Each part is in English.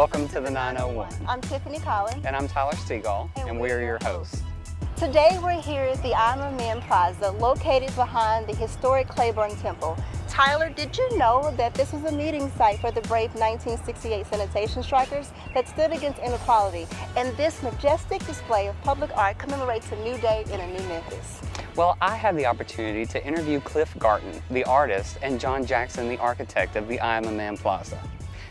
Welcome to the 901. I'm Tiffany Collins. And I'm Tyler Seagull, and we're your hosts. Today we're here at the I Am a Man Plaza, located behind the historic Claiborne Temple. Tyler, did you know that this was a meeting site for the brave 1968 sanitation strikers that stood against inequality? And this majestic display of public art commemorates a new day in a new Memphis. Well, I had the opportunity to interview Cliff Garton, the artist, and John Jackson, the architect of the I Am a Man Plaza.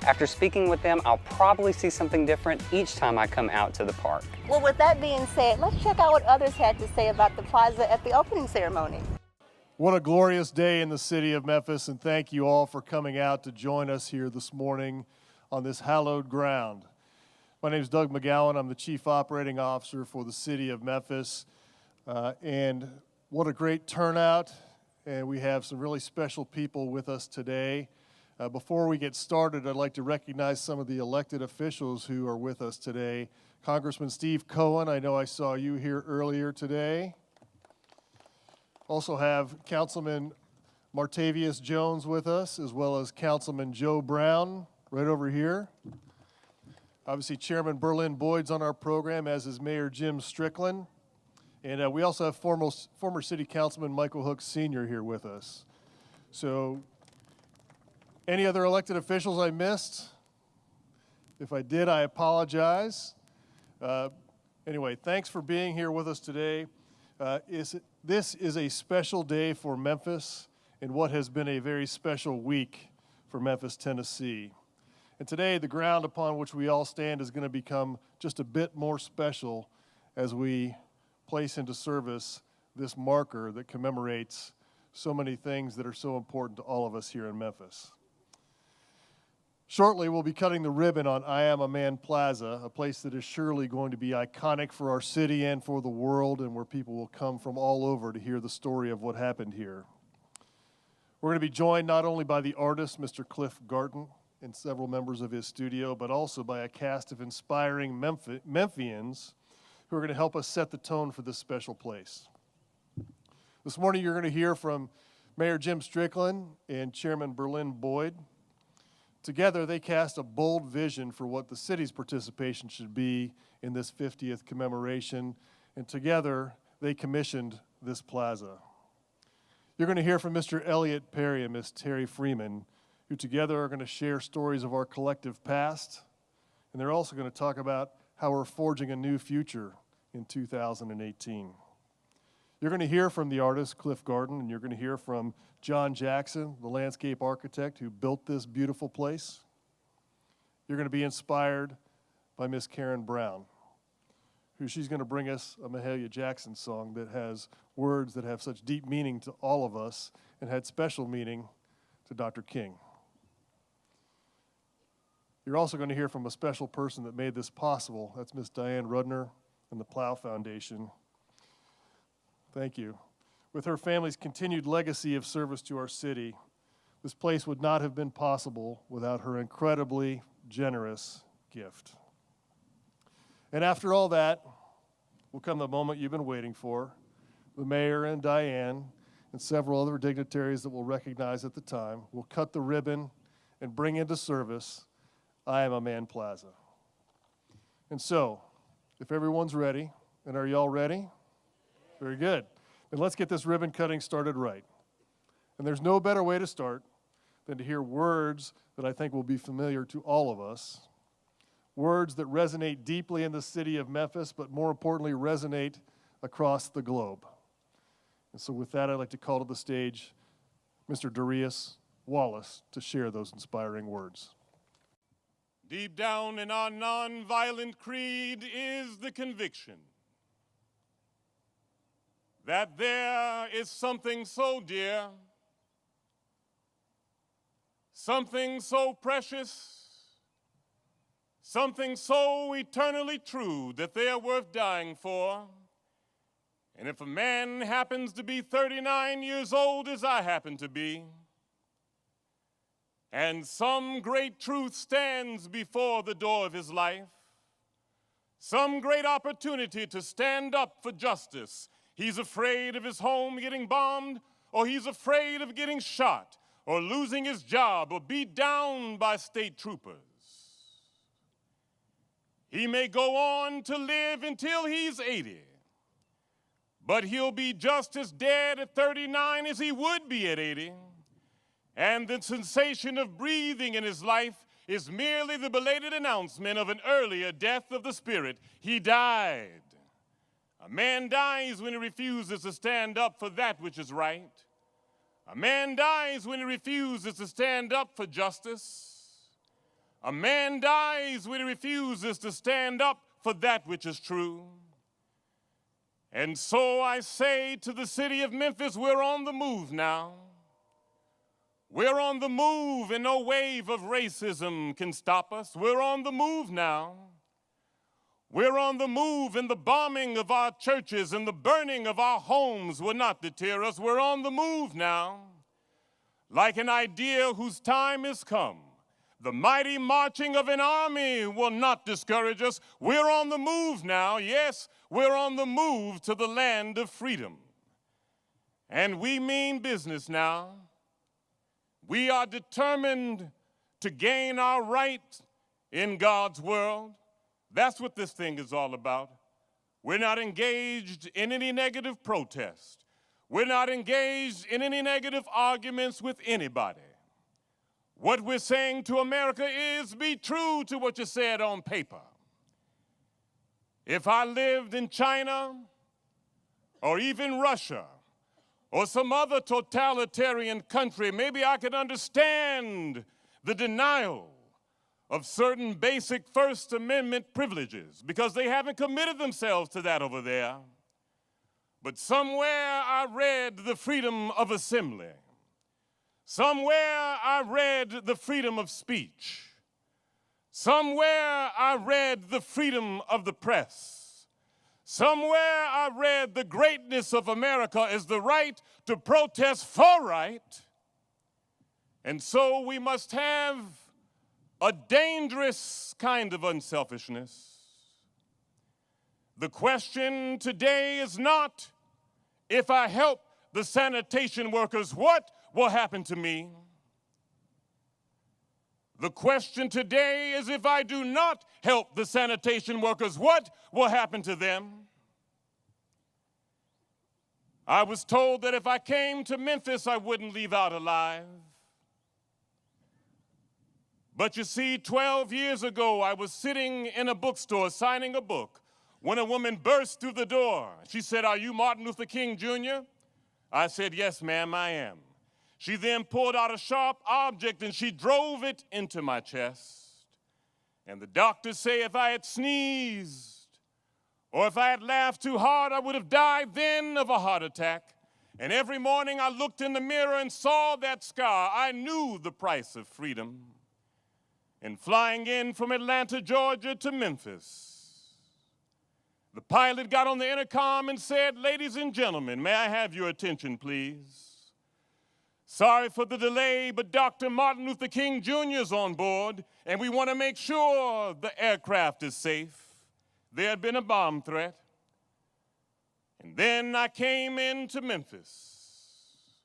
After speaking with them, I'll probably see something different each time I come out to the park. Well, with that being said, let's check out what others had to say about the plaza at the opening ceremony. What a glorious day in the city of Memphis, and thank you all for coming out to join us here this morning on this hallowed ground. My name is Doug McGowan. I'm the Chief Operating Officer for the city of Memphis, and what a great turnout, and we have some really special people with us today. Before we get started, I'd like to recognize some of the elected officials who are with us today. Congressman Steve Cohen, I know I saw you here earlier today. Also have Councilman Martavius Jones with us, as well as Councilman Joe Brown, right over here. Obviously, Chairman Berlin Boyd's on our program, as is Mayor Jim Strickland. And we also have former City Councilman Michael Hooks Sr. here with us. So, any other elected officials I missed? If I did, I apologize. Anyway, thanks for being here with us today. This is a special day for Memphis and what has been a very special week for Memphis, Tennessee. And today, the ground upon which we all stand is going to become just a bit more special as we place into service this marker that commemorates so many things that are so important to all of us here in Memphis. Shortly, we'll be cutting the ribbon on I Am a Man Plaza, a place that is surely going to be iconic for our city and for the world, and where people will come from all over to hear the story of what happened here. We're going to be joined not only by the artist, Mr. Cliff Garton, and several members of his studio, but also by a cast of inspiring Memphians who are going to help us set the tone for this special place. This morning, you're going to hear from Mayor Jim Strickland and Chairman Berlin Boyd. Together, they cast a bold vision for what the city's participation should be in this 50th commemoration, and together, they commissioned this plaza. You're going to hear from Mr. Elliott Perry and Ms. Terry Freeman, who together are going to share stories of our collective past, and they're also going to talk about how we're forging a new future in 2018. You're going to hear from the artist, Cliff Garton, and you're going to hear from John Jackson, the landscape architect who built this beautiful place. You're going to be inspired by Miss Karen Brown, who she's going to bring us a Mahalia Jackson song that has words that have such deep meaning to all of us and had special meaning to Dr. King. You're also going to hear from a special person that made this possible. That's Miss Diane Rudner and the Plow Foundation. Thank you. With her family's continued legacy of service to our city, this place would not have been possible without her incredibly generous gift. And after all that, will come the moment you've been waiting for. The mayor and Diane and several other dignitaries that we'll recognize at the time will cut the ribbon and bring into service I Am a Man Plaza. And so, if everyone's ready, and are y'all ready? Very good. Then let's get this ribbon cutting started right. And there's no better way to start than to hear words that I think will be familiar to all of us, words that resonate deeply in the city of Memphis, but more importantly, resonate across the globe. And so with that, I'd like to call to the stage Mr. Darius Wallace to share those inspiring words. Deep down in our nonviolent creed is the conviction that there is something so dear, something so precious, something so eternally true that they are worth dying for. And if a man happens to be 39 years old, as I happen to be, and some great truth stands before the door of his life, some great opportunity to stand up for justice, he's afraid of his home getting bombed, or he's afraid of getting shot, or losing his job, or beat down by state troopers. He may go on to live until he's 80, but he'll be just as dead at 39 as he would be at 80. And the sensation of breathing in his life is merely the belated announcement of an earlier death of the spirit. He died. A man dies when he refuses to stand up for that which is right. A man dies when he refuses to stand up for justice. A man dies when he refuses to stand up for that which is true. And so I say to the city of Memphis, we're on the move now. We're on the move, and no wave of racism can stop us. We're on the move now. We're on the move, and the bombing of our churches and the burning of our homes will not deter us. We're on the move now. Like an ideal whose time has come, the mighty marching of an army will not discourage us. We're on the move now. Yes, we're on the move to the land of freedom. And we mean business now. We are determined to gain our right in God's world. That's what this thing is all about. We're not engaged in any negative protest. We're not engaged in any negative arguments with anybody. What we're saying to America is be true to what you said on paper. If I lived in China or even Russia or some other totalitarian country, maybe I could understand the denial of certain basic First Amendment privileges because they haven't committed themselves to that over there. But somewhere I read the freedom of assembly. Somewhere I read the freedom of speech. Somewhere I read the freedom of the press. Somewhere I read the greatness of America is the right to protest for right. And so we must have a dangerous kind of unselfishness. The question today is not if I help the sanitation workers, what will happen to me? The question today is if I do not help the sanitation workers, what will happen to them? I was told that if I came to Memphis, I wouldn't leave out alive. But you see, 12 years ago, I was sitting in a bookstore signing a book when a woman burst through the door. She said, "Are you Martin Luther King Jr.?" I said, "Yes, ma'am, I am." She then pulled out a sharp object and she drove it into my chest. And the doctors say if I had sneezed or if I had laughed too hard, I would have died then of a heart attack. And every morning I looked in the mirror and saw that scar. I knew the price of freedom. And flying in from Atlanta, Georgia to Memphis, the pilot got on the intercom and said, "Ladies and gentlemen, may I have your attention, please? Sorry for the delay, but Dr. Martin Luther King Jr. is on board, and we want to make sure the aircraft is safe." There had been a bomb threat. And then I came into Memphis,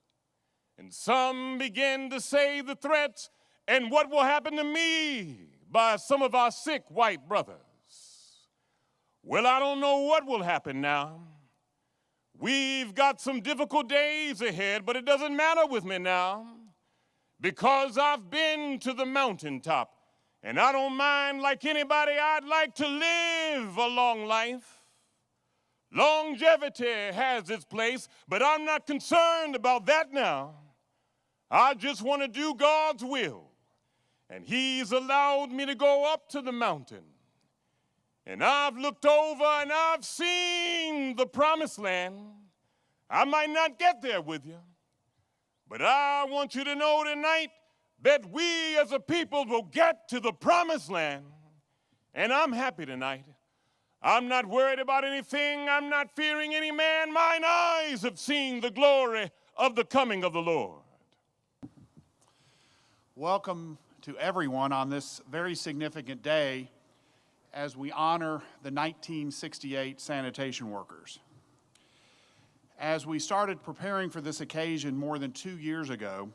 and some began to say the threats and what will happen to me by some of our sick white brothers. Well, I don't know what will happen now. We've got some difficult days ahead, but it doesn't matter with me now because I've been to the mountaintop, and I don't mind like anybody. I'd like to live a long life. Longevity has its place, but I'm not concerned about that now. I just want to do God's will. And He's allowed me to go up to the mountain. And I've looked over and I've seen the promised land. I might not get there with you, but I want you to know tonight that we as a people will get to the promised land. And I'm happy tonight. I'm not worried about anything. I'm not fearing any man. Mine eyes have seen the glory of the coming of the Lord. Welcome to everyone on this very significant day as we honor the 1968 sanitation workers. As we started preparing for this occasion more than 2 years ago,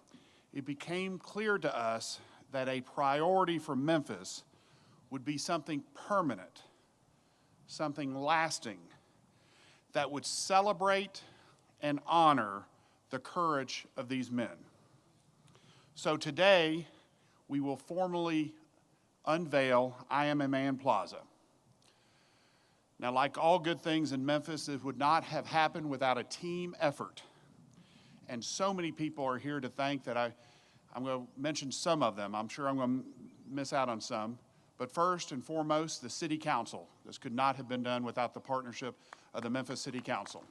it became clear to us that a priority for Memphis would be something permanent, something lasting, that would celebrate and honor the courage of these men. So today, we will formally unveil I Am a Man Plaza. Now, like all good things in Memphis, it would not have happened without a team effort. And so many people are here to thank that I'm going to mention some of them. I'm sure I'm going to miss out on some. But first and foremost, the City Council. This could not have been done without the partnership of the Memphis City Council.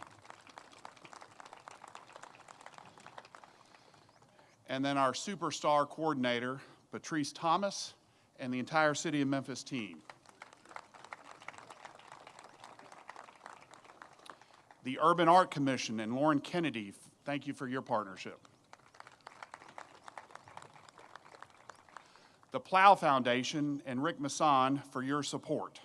And then our superstar coordinator, Patrice Thomas, and the entire City of Memphis team. The Urban Art Commission and Lauren Kennedy, thank you for your partnership. The Plow Foundation and Rick Masson for your support.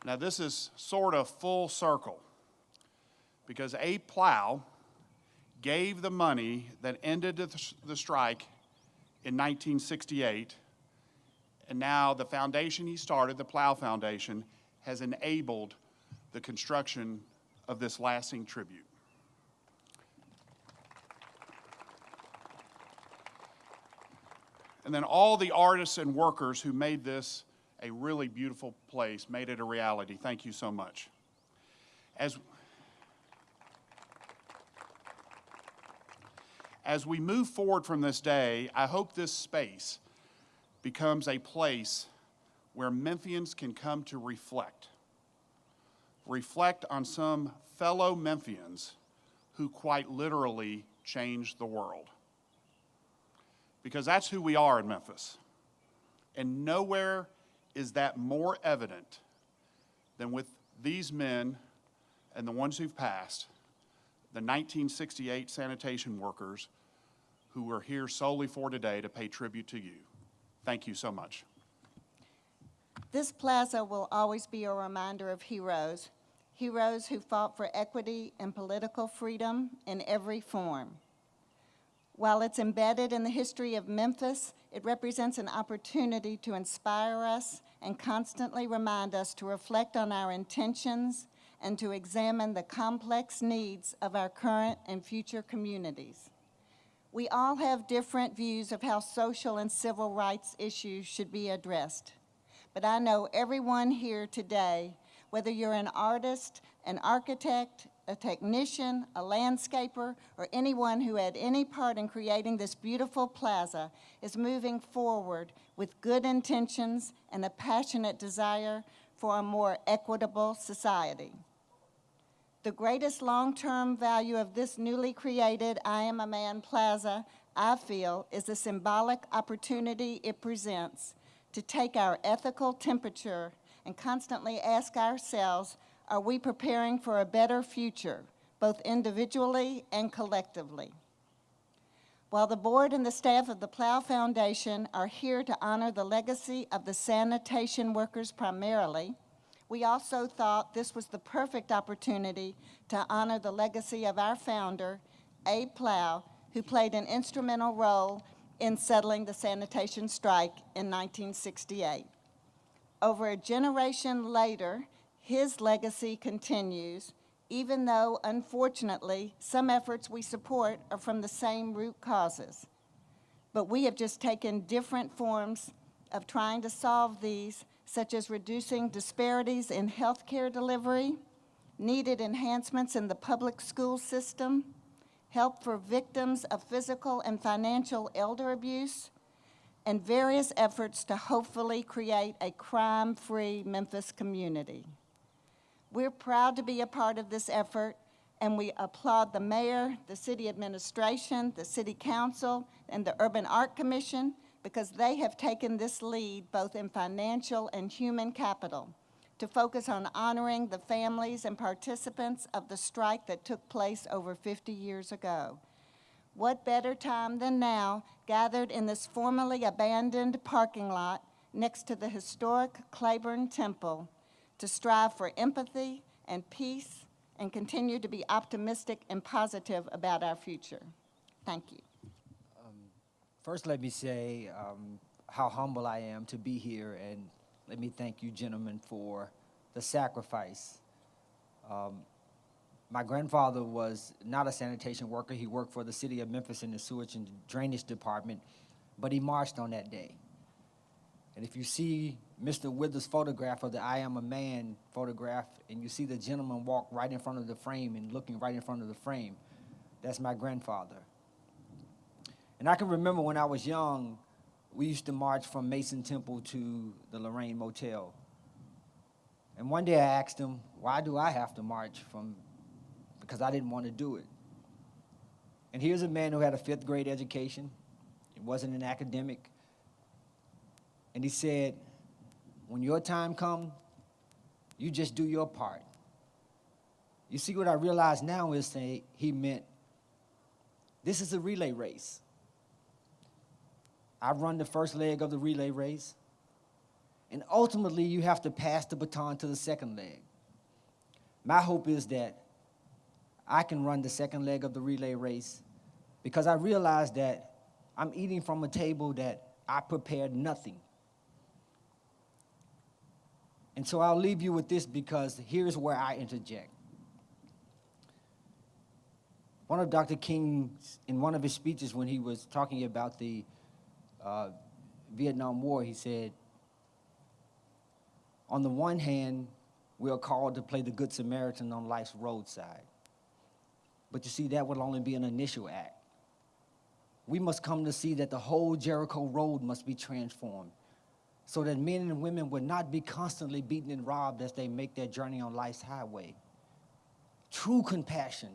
Now this is sort of full circle because Abe Plow gave the money that ended the strike in 1968, and now the foundation he started, the Plow Foundation, has enabled the construction of this lasting tribute. And then all the artists and workers who made this a really beautiful place, made it a reality. Thank you so much. As we move forward from this day, I hope this space becomes a place where Memphians can come to reflect on some fellow Memphians who quite literally changed the world. Because that's who we are in Memphis. And nowhere is that more evident than with these men and the ones who've passed, the 1968 sanitation workers who are here solely for today to pay tribute to you. Thank you so much. This plaza will always be a reminder of heroes who fought for equity and political freedom in every form. While it's embedded in the history of Memphis, it represents an opportunity to inspire us and constantly remind us to reflect on our intentions and to examine the complex needs of our current and future communities. We all have different views of how social and civil rights issues should be addressed. But I know everyone here today, whether you're an artist, an architect, a technician, a landscaper, or anyone who had any part in creating this beautiful plaza, is moving forward with good intentions and a passionate desire for a more equitable society. The greatest long-term value of this newly created I Am a Man Plaza, I feel, is the symbolic opportunity it presents to take our ethical temperature and constantly ask ourselves, are we preparing for a better future, both individually and collectively? While the board and the staff of the Plow Foundation are here to honor the legacy of the sanitation workers primarily, we also thought this was the perfect opportunity to honor the legacy of our founder, Abe Plow, who played an instrumental role in settling the sanitation strike in 1968. Over a generation later, his legacy continues, even though, unfortunately, some efforts we support are from the same root causes. But we have just taken different forms of trying to solve these, such as reducing disparities in healthcare delivery, needed enhancements in the public school system, help for victims of physical and financial elder abuse, and various efforts to hopefully create a crime-free Memphis community. We're proud to be a part of this effort, and we applaud the mayor, the city administration, the city council, and the Urban Art Commission because they have taken this lead both in financial and human capital to focus on honoring the families and participants of the strike that took place over 50 years ago. What better time than now, gathered in this formerly abandoned parking lot next to the historic Claiborne Temple, to strive for empathy and peace and continue to be optimistic and positive about our future. Thank you. First, let me say how humble I am to be here, and let me thank you, gentlemen, for the sacrifice. My grandfather was not a sanitation worker. He worked for the city of Memphis in the sewage and drainage department, but he marched on that day. And if you see Mr. Withers' photograph of the I Am a Man photograph, and you see the gentleman walk right in front of the frame and looking right in front of the frame, that's my grandfather. And I can remember when I was young, we used to march from Mason Temple to the Lorraine Motel. And one day I asked him, why do I have to march from, because I didn't want to do it. And here's a man who had a 5th grade education. He wasn't an academic. And he said, when your time comes, you just do your part. You see, what I realize now is that he meant, this is a relay race. I run the first leg of the relay race, and ultimately you have to pass the baton to the second leg. My hope is that I can run the second leg of the relay race because I realize that I'm eating from a table that I prepared nothing. And so I'll leave you with this because here's where I interject. One of Dr. King's, in one of his speeches when he was talking about the Vietnam War, he said, on the one hand, we are called to play the Good Samaritan on life's roadside. But you see, that will only be an initial act. We must come to see that the whole Jericho road must be transformed so that men and women would not be constantly beaten and robbed as they make their journey on life's highway. True compassion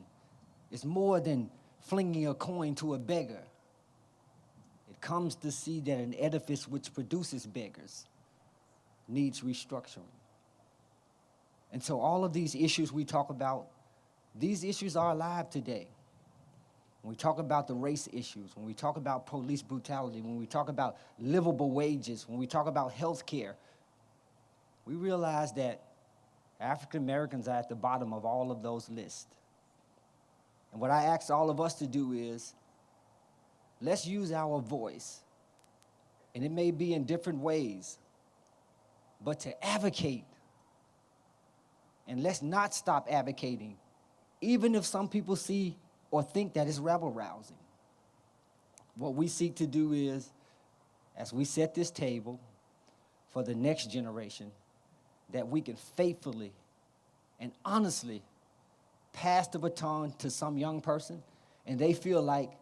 is more than flinging a coin to a beggar. It comes to see that an edifice which produces beggars needs restructuring. And so all of these issues we talk about, these issues are alive today. When we talk about the race issues, when we talk about police brutality, when we talk about livable wages, when we talk about health care, we realize that African Americans are at the bottom of all of those lists. And what I ask all of us to do is, let's use our voice, and it may be in different ways, but to advocate. And let's not stop advocating, even if some people see or think that it's rebel-rousing. What we seek to do is, as we set this table for the next generation, that we can faithfully and honestly pass the baton to some young person, and they feel like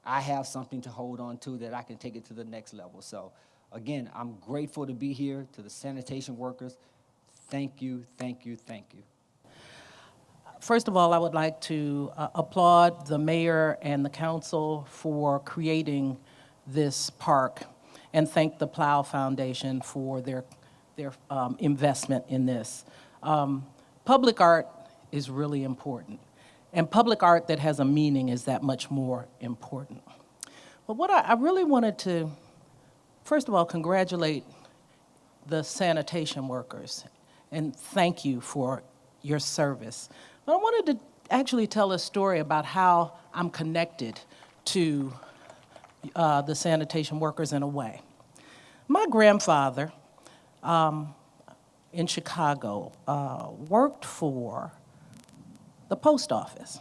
I have something to hold on to that I can take it to the next level. So again, I'm grateful to be here. To the sanitation workers, thank you, thank you, thank you. First of all, I would like to applaud the mayor and the council for creating this park and thank the Plow Foundation for their investment in this. Public art is really important, and public art that has a meaning is that much more important. But what I really wanted to, first of all, congratulate the sanitation workers and thank you for your service. But I wanted to actually tell a story about how I'm connected to the sanitation workers in a way. My grandfather in Chicago worked for the post office.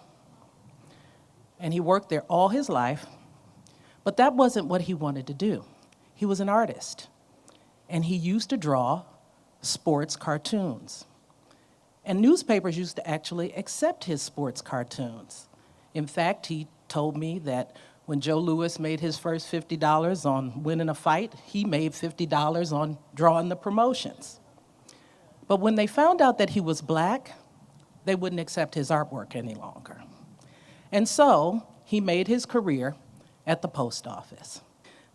And he worked there all his life, but that wasn't what he wanted to do. He was an artist, and he used to draw sports cartoons. And newspapers used to actually accept his sports cartoons. In fact, he told me that when Joe Louis made his first $50 on winning a fight, he made $50 on drawing the promotions. But when they found out that he was black, they wouldn't accept his artwork any longer. And so he made his career at the post office.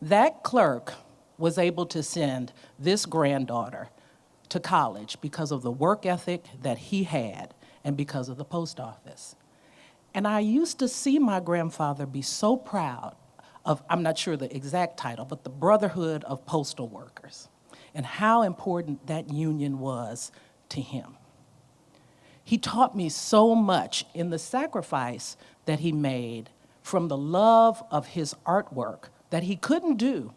That clerk was able to send this granddaughter to college because of the work ethic that he had and because of the post office. And I used to see my grandfather be so proud of, I'm not sure the exact title, but the Brotherhood of Postal Workers, and how important that union was to him. He taught me so much in the sacrifice that he made from the love of his artwork that he couldn't do,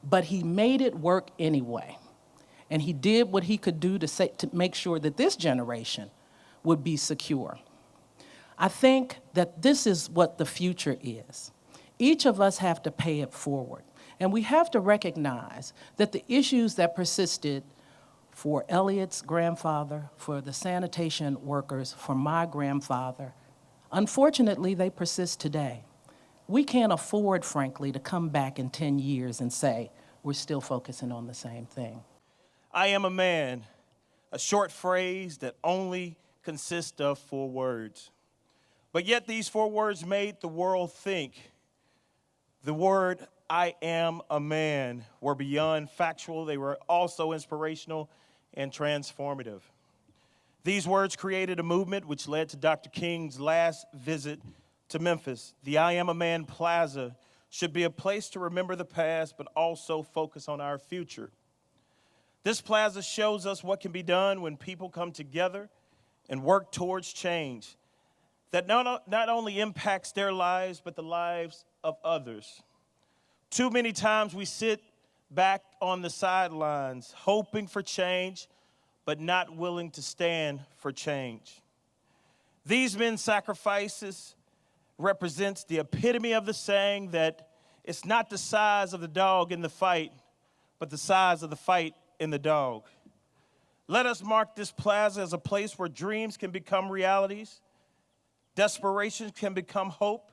but he made it work anyway. And he did what he could do to make sure that this generation would be secure. I think that this is what the future is. Each of us have to pay it forward. And we have to recognize that the issues that persisted for Elliot's grandfather, for the sanitation workers, for my grandfather, unfortunately, they persist today. We can't afford, frankly, to come back in 10 years and say, we're still focusing on the same thing. I am a man, a short phrase that only consists of 4 words. But yet these 4 words made the world think. The word I am a man were beyond factual. They were also inspirational and transformative. These words created a movement which led to Dr. King's last visit to Memphis. The I Am a Man Plaza should be a place to remember the past, but also focus on our future. This plaza shows us what can be done when people come together and work towards change that not only impacts their lives, but the lives of others. Too many times we sit back on the sidelines, hoping for change, but not willing to stand for change. These men's sacrifices represents the epitome of the saying that it's not the size of the dog in the fight, but the size of the fight in the dog. Let us mark this plaza as a place where dreams can become realities, desperation can become hope,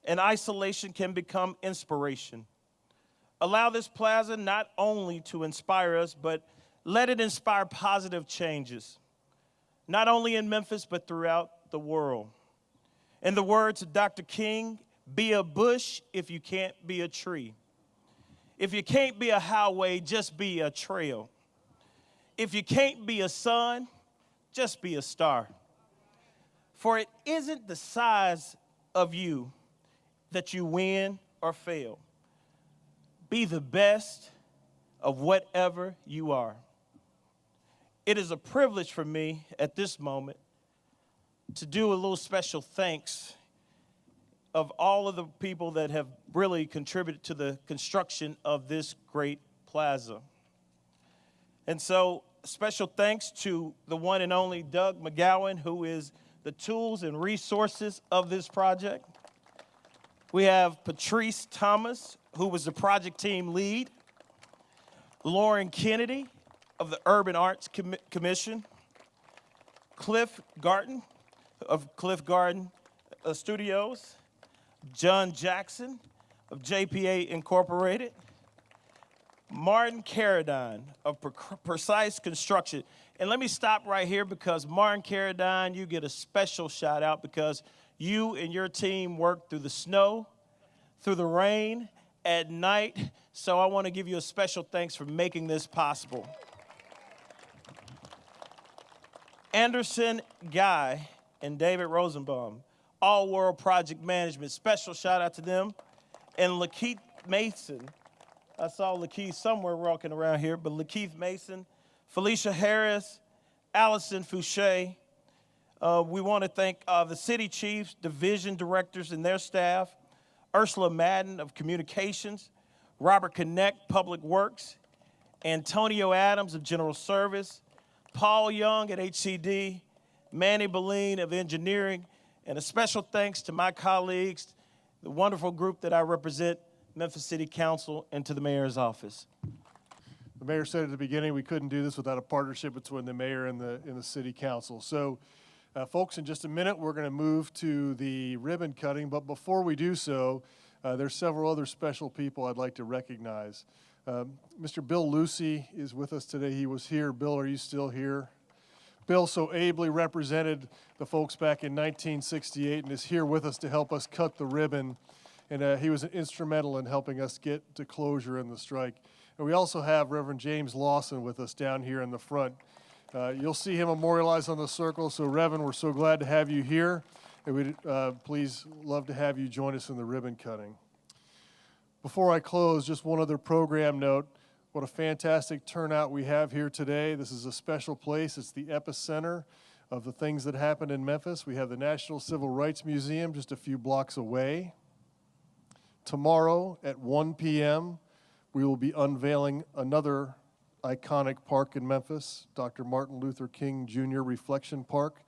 and isolation can become inspiration. Allow this plaza not only to inspire us, but let it inspire positive changes, not only in Memphis, but throughout the world. In the words of Dr. King, be a bush if you can't be a tree. If you can't be a highway, just be a trail. If you can't be a sun, just be a star. For it isn't the size of you that you win or fail. Be the best of whatever you are. It is a privilege for me at this moment to do a little special thanks of all of the people that have really contributed to the construction of this great plaza. And so, special thanks to the one and only Doug McGowan, who is the tools and resources of this project. We have Patrice Thomas, who was the project team lead. Lauren Kennedy of the Urban Arts Commission. Cliff Garton of Cliff Garden Studios. John Jackson of JPA Incorporated. Martin Carradine of Precise Construction. And let me stop right here because Martin Carradine, you get a special shout out because you and your team worked through the snow, through the rain, at night. So I want to give you a special thanks for making this possible. Anderson Guy and David Rosenbaum, All World Project Management. Special shout out to them. And Lakeith Mason. I saw Lakeith somewhere walking around here, but Lakeith Mason, Felicia Harris, Allison Fouché. We want to thank the city chiefs, division directors and their staff, Ursula Madden of Communications, Robert Connect, Public Works, Antonio Adams of General Service, Paul Young at HCD, Manny Boleen of Engineering, and a special thanks to my colleagues, the wonderful group that I represent, Memphis City Council, and to the mayor's office. The mayor said at the beginning we couldn't do this without a partnership between the mayor and the city council. So, folks, in just a minute, we're going to move to the ribbon cutting. But before we do so, there's several other special people I'd like to recognize. Mr. Bill Lucy is with us today. He was here. Bill, are you still here? Bill so ably represented the folks back in 1968 and is here with us to help us cut the ribbon. And he was instrumental in helping us get to closure in the strike. And we also have Reverend James Lawson with us down here in the front. You'll see him memorialized on the circle. So, Reverend, we're so glad to have you here. And we'd please love to have you join us in the ribbon cutting. Before I close, just one other program note. What a fantastic turnout we have here today. This is a special place. It's the epicenter of the things that happened in Memphis. We have the National Civil Rights Museum just a few blocks away. Tomorrow at 1 p.m., we will be unveiling another iconic park in Memphis, Dr. Martin Luther King Jr. Reflection Park,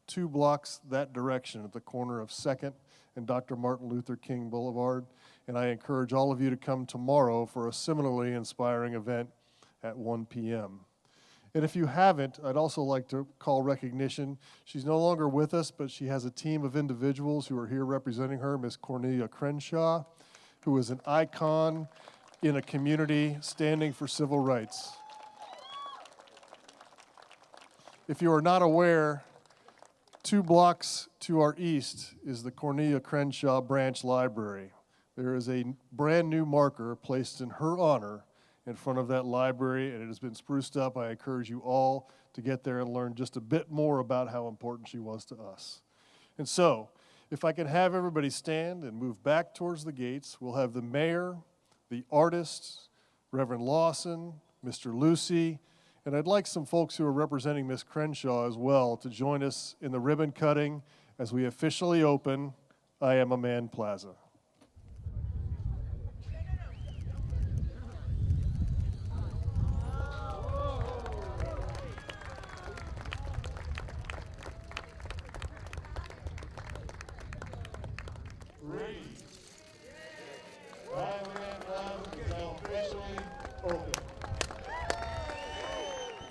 2 blocks that direction at the corner of 2nd and Dr. Martin Luther King Boulevard. And I encourage all of you to come tomorrow for a similarly inspiring event at 1 p.m. And if you haven't, I'd also like to call recognition. She's no longer with us, but she has a team of individuals who are here representing her, Miss Cornelia Crenshaw, who is an icon in a community standing for civil rights. If you are not aware, 2 blocks to our east is the Cornelia Crenshaw Branch Library. There is a brand new marker placed in her honor in front of that library, and it has been spruced up. I encourage you all to get there and learn just a bit more about how important she was to us. And so, if I can have everybody stand and move back towards the gates, we'll have the mayor, the artists, Reverend Lawson, Mr. Lucy, and I'd like some folks who are representing Miss Crenshaw as well to join us in the ribbon cutting as we officially open I Am a Man Plaza.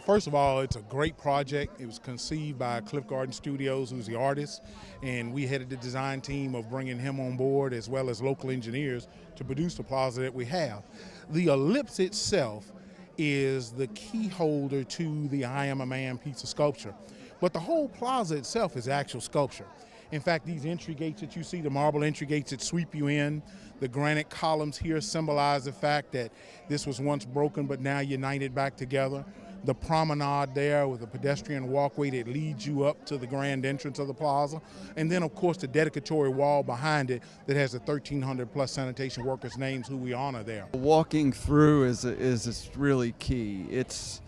First of all, it's a great project. It was conceived by Cliff Garden Studios, who's the artist, and we headed the design team of bringing him on board as well as local engineers to produce the plaza that we have. The ellipse itself is the key holder to the I Am a Man piece of sculpture, but the whole plaza itself is actual sculpture. In fact, these entry gates that you see, the marble entry gates that sweep you in, the granite columns here symbolize the fact that this was once broken but now united back together. The promenade there with a pedestrian walkway that leads you up to the grand entrance of the plaza. And then, of course, the dedicatory wall behind it that has the 1,300 plus sanitation workers' names who we honor there. Walking through is really key. It's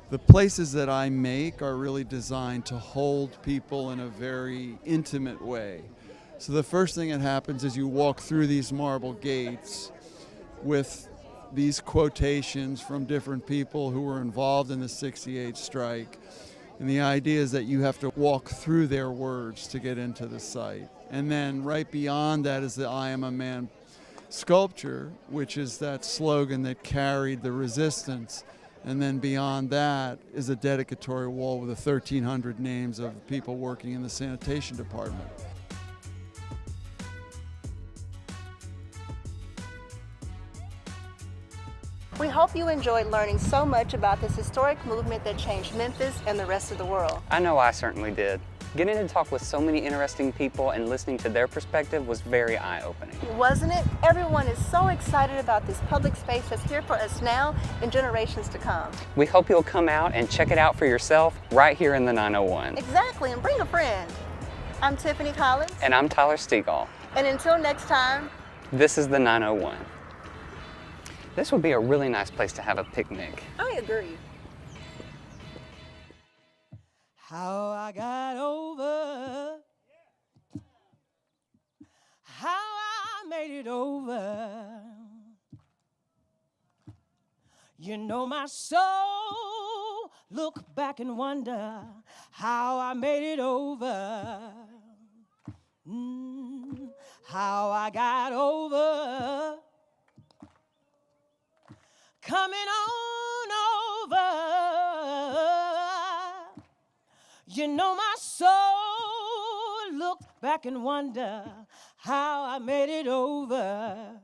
the places that I make are really designed to hold people in a very intimate way. So the first thing that happens is you walk through these marble gates with these quotations from different people who were involved in the '68 strike. And the idea is that you have to walk through their words to get into the site. And then right beyond that is the I Am a Man sculpture, which is that slogan that carried the resistance. And then beyond that is a dedicatory wall with 1,300 names of people working in the sanitation department. We hope you enjoyed learning so much about this historic movement that changed Memphis and the rest of the world. I know I certainly did. Getting to talk with so many interesting people and listening to their perspective was very eye-opening. Wasn't it? Everyone is so excited about this public space that's here for us now and generations to come. We hope you'll come out and check it out for yourself right here in the 901. Exactly, and bring a friend. I'm Tiffany Collins. And I'm Tyler Stegall. And until next time, this is the 901. This would be a really nice place to have a picnic. I agree. How I got over, how I made it over. You know my soul, look back and wonder how I made it over. How I got over. Coming on over. You know my soul, look back and wonder how I made it over.